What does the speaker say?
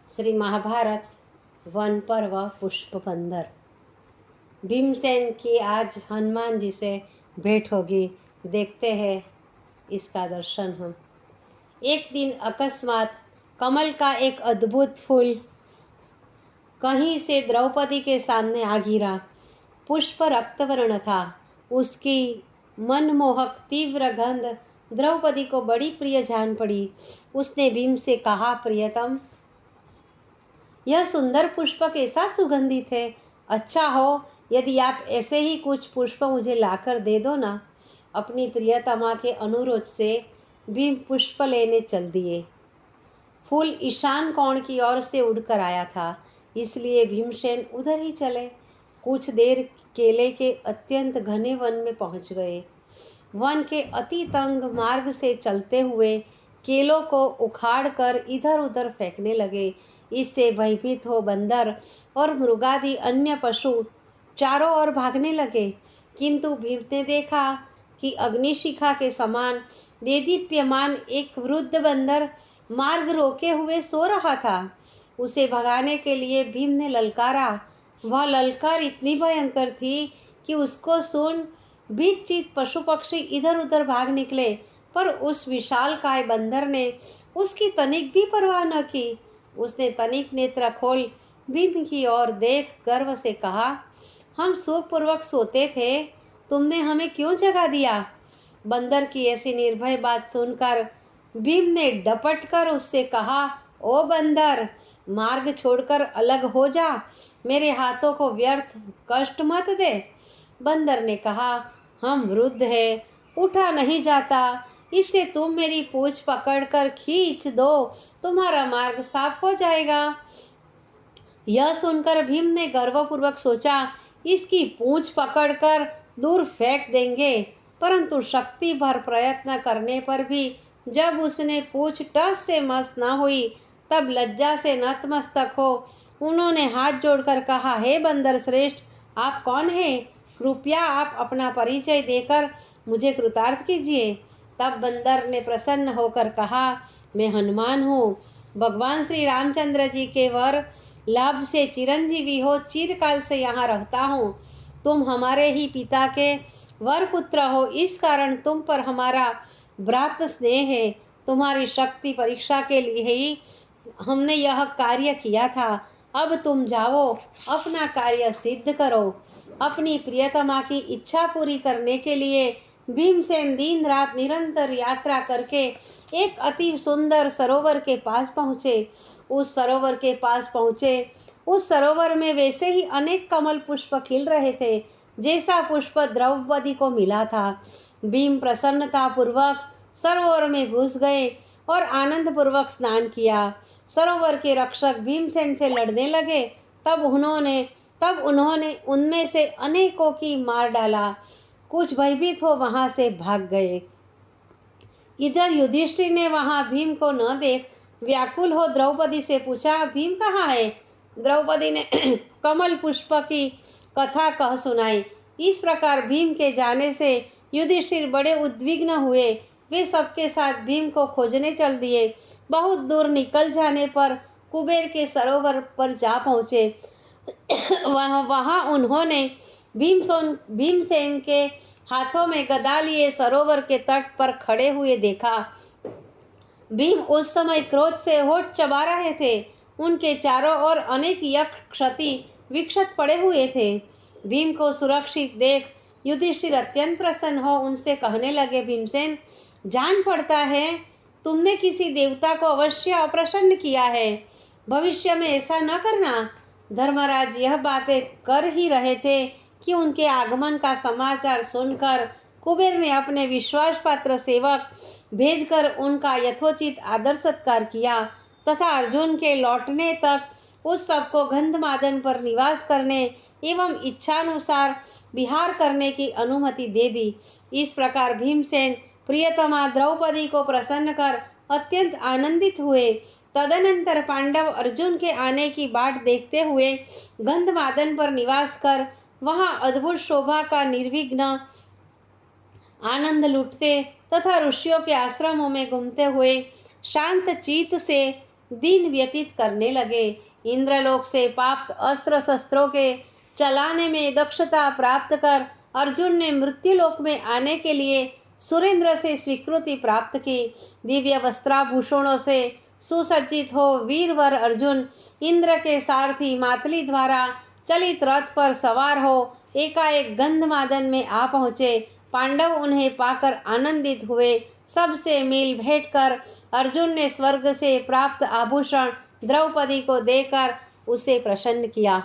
Shri Mahabharat one पर्व पुष्प 15। भीमसेन की आज हनुमान जी से भेंट होगी। देखते हैं इसका दर्शन हम। एक दिन अकस्मात कमल का एक अद्भुत फूल कहीं से द्रौपदी के सामने आ गिरा। पुष्प रक्तवर्ण था। उसकी मनमोहक तीव्र गंध द्रौपदी को बड़ी प्रिय जान पड़ी। उसने भीम से कहा, प्रियतम, यह सुंदर पुष्प कैसा सुगंधित है। अच्छा हो यदि आप ऐसे ही कुछ पुष्प मुझे लाकर दे दो ना। अपनी प्रियतमा के अनुरोध से भीम पुष्प लेने चल दिए। फूल ईशान कोण की ओर से उड़कर आया था, इसलिए भीमसेन उधर ही चले। कुछ देर केले के अत्यंत घने वन में पहुंच गए। वन के अति तंग मार्ग से चलते हुए केलों को उखाड़कर इधर उधर फेंकने लगे। इससे भयभीत हो बंदर और मृगादि अन्य पशु चारों ओर भागने लगे। किंतु भीम ने देखा कि अग्निशिखा के समान देदीप्यमान एक वृद्ध बंदर मार्ग रोके हुए सो रहा था। उसे भगाने के लिए भीम ने ललकारा। वह ललकार इतनी भयंकर थी कि उसको सुन भीत पशु पक्षी इधर उधर भाग निकले, पर उस विशालकाय बंदर ने उसकी तनिक भी परवाह न की। उसने तनिक नेत्र खोल भीम की ओर देख गर्व से कहा, हम सुखपूर्वक सोते थे, तुमने हमें क्यों जगा दिया। बंदर की ऐसी निर्भय बात सुनकर भीम ने डपट कर उससे कहा, ओ बंदर, मार्ग छोड़कर अलग हो जा, मेरे हाथों को व्यर्थ कष्ट मत दे। बंदर ने कहा, हम वृद्ध है, उठा नहीं जाता, इससे तुम मेरी पूंछ पकड़कर खींच दो, तुम्हारा मार्ग साफ हो जाएगा। यह सुनकर भीम ने गर्वपूर्वक सोचा, इसकी पूंछ पकड़कर दूर फेंक देंगे, परंतु शक्ति भर प्रयत्न करने पर भी जब उसने पूंछ टस से मस न हुई, तब लज्जा से नतमस्तक हो उन्होंने हाथ जोड़कर कहा, हे बंदर श्रेष्ठ, आप कौन हैं? कृपया आप अपना परिचय देकर मुझे कृतार्थ कीजिए। तब बंदर ने प्रसन्न होकर कहा, मैं हनुमान हूँ, भगवान श्री रामचंद्र जी के वर लाभ से चिरंजीवी हो चिरकाल से यहाँ रहता हूँ। तुम हमारे ही पिता के वर पुत्र हो, इस कारण तुम पर हमारा भ्रात स्नेह है। तुम्हारी शक्ति परीक्षा के लिए ही हमने यह कार्य किया था। अब तुम जाओ, अपना कार्य सिद्ध करो। अपनी प्रियतमा की इच्छा पूरी करने के लिए भीमसेन दिन रात निरंतर यात्रा करके एक अति सुंदर सरोवर के पास पहुँचे। उस सरोवर के पास पहुँचे, उस सरोवर में वैसे ही अनेक कमल पुष्प खिल रहे थे जैसा पुष्प द्रौपदी को मिला था। भीम प्रसन्नता पूर्वक सरोवर में घुस गए और आनंद पूर्वक स्नान किया। सरोवर के रक्षक भीमसेन से लड़ने लगे, तब उन्होंने उनमें से अनेकों की मार डाला। कुछ भयभीत हो वहां से भाग गए। इधर युधिष्ठिर ने वहां भीम को न देख व्याकुल हो द्रौपदी से पूछा, भीम कहाँ है? द्रौपदी ने कमल पुष्प की कथा कह सुनाई। इस प्रकार भीम के जाने से युधिष्ठिर बड़े उद्विग्न हुए। वे सबके साथ भीम को खोजने चल दिए। बहुत दूर निकल जाने पर कुबेर के सरोवर पर जा पहुँचे। वहाँ उन्होंने भीमसेन के हाथों में गदा लिए सरोवर के तट पर खड़े हुए देखा। भीम उस समय क्रोध से होठ चबा रहे थे। उनके चारों ओर अनेक यक्ष क्षति विक्षत पड़े हुए थे। भीम को सुरक्षित देख युधिष्ठिर अत्यंत प्रसन्न हो उनसे कहने लगे, भीमसेन, जान पड़ता है तुमने किसी देवता को अवश्य अप्रसन्न किया है। भविष्य में ऐसा न करना। धर्मराज यह बातें कर ही रहे थे कि उनके आगमन का समाचार सुनकर कुबेर ने अपने विश्वास पात्र सेवक भेजकर उनका यथोचित आदर सत्कार किया तथा अर्जुन के लौटने तक उस सबको गंधमादन पर निवास करने एवं इच्छानुसार विहार करने की अनुमति दे दी। इस प्रकार भीमसेन प्रियतमा द्रौपदी को प्रसन्न कर अत्यंत आनंदित हुए। तदनंतर पांडव अर्जुन के आने की बाट देखते हुए गंधमादन पर निवास कर वहां अद्भुत शोभा का निर्विघ्न आनंद लूटते तथा ऋषियों के आश्रमों में घूमते हुए शांत चित्त से दिन व्यतीत करने लगे। इंद्रलोक से प्राप्त अस्त्र शस्त्रों के चलाने में दक्षता प्राप्त कर अर्जुन ने मृत्युलोक में आने के लिए सुरेंद्र से स्वीकृति प्राप्त की। दिव्य वस्त्राभूषणों से सुसज्जित हो वीरवर अर्जुन इंद्र के सारथी मातली द्वारा चलित रथ पर सवार हो एकाएक गंधमादन में आ पहुँचे। पांडव उन्हें पाकर आनंदित हुए। सबसे मिल भेंट कर अर्जुन ने स्वर्ग से प्राप्त आभूषण द्रौपदी को देकर उसे प्रसन्न किया।